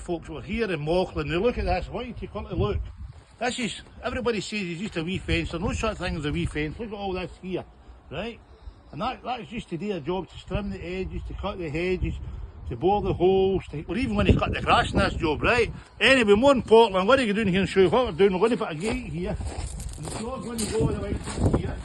folks, we're here in Mauchline. Now look at this, I want you to come to look. This is, everybody says it's just a wee fence. There's no such thing as a wee fence. Look at all this here, right? And that's just to do a job, to trim the edges, to cut the hedges, to bore the holes, we're even going to cut the grass in this job, right? Anyway, more important, I'm going to go down here and show you what we're doing. We're going to put a gate here, and the dog's going to go all the way through here.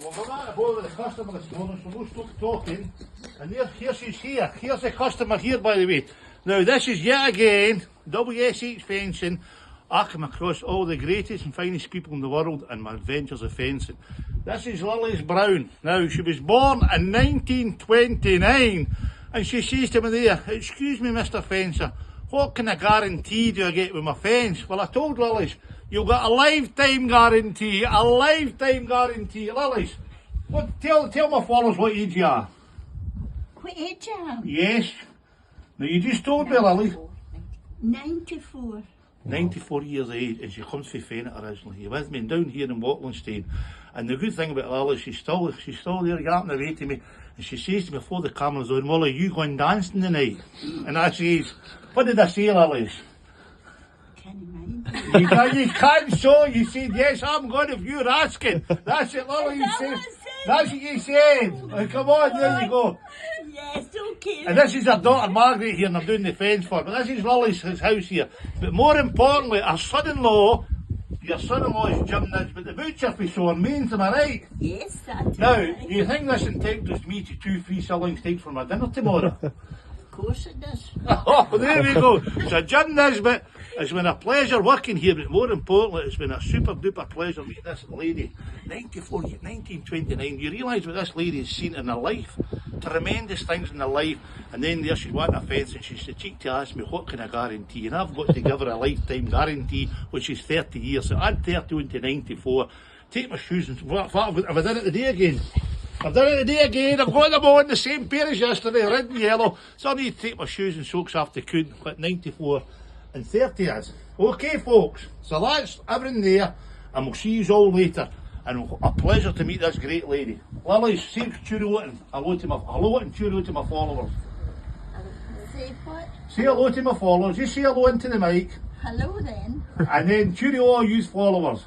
We'll go back to bother the customer this morning, so we'll stop talking. And here she's here. Here's the customer here, by the way. Now, this is yet again WSH fencing. I come across all the greatest and finest people in the world in my adventures of fencing. This is Lily's Brown. Now, she was born in 1929, and she says to me there, "Excuse me, Mr. Fencer, what kind of guarantee do I get with my fence?" Well, I told Lily's, "You've got a lifetime guarantee, a lifetime guarantee." Lily's, tell my followers what age you are. What age am I? Yes. Now, you just told me, Lily. 94. 94 years of age, and she comes from Fennet originally. You're with me, and down here in Watlinstein. And the good thing about Lily, she's still there yapping away to me, and she says to me before the camera's on, "Well, are you going dancing tonight?" And I says, "What did I say, Lily?" You can't show, you said, "Yes, I'm going if you're asking." That's it, Lily, you said. That's what you said. Oh, come on, there you go. Yes, okay. And this is her daughter Margaret here, and I'm doing the fence for her. But this is Lily's house here. But more importantly, her son-in-law, your son-in-law is Jim Nisbet, the butcher for Sean Mains, am I right? Yes, that's Now, right. do you think this entitles me to 2 free sirloin steaks for my dinner tomorrow? Of course it does. Oh, there we go. So Jim Nisbet, it's been a pleasure working here, but more importantly, it's been a super duper pleasure meeting this lady. 1929. You realise what this lady has seen in her life? Tremendous things in her life. And then there she's wanting a fence, and she's the cheek to ask me, "What can I guarantee?" And I've got to give her a lifetime guarantee, which is 30 years. So add 31 to 94. Take my shoes and have I done it today again? I've done it today again. I've got them on the same pair as yesterday, red and yellow. So I need to take my shoes and socks off the coon. What 94 and 30 is. Okay, folks. So that's everything there, and we'll see you all later. And a pleasure to meet this great lady. Lily, say cheerio and hello and cheerio to my followers. Say what? Say hello to my followers. Just say hello into the mic. Hello then. And then cheerio all you followers.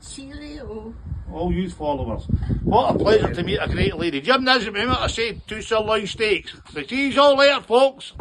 Cheerio. All you followers. What a pleasure to meet a great lady. Jim Nisbet, remember I said 2 sirloin steaks. So see you all later, folks.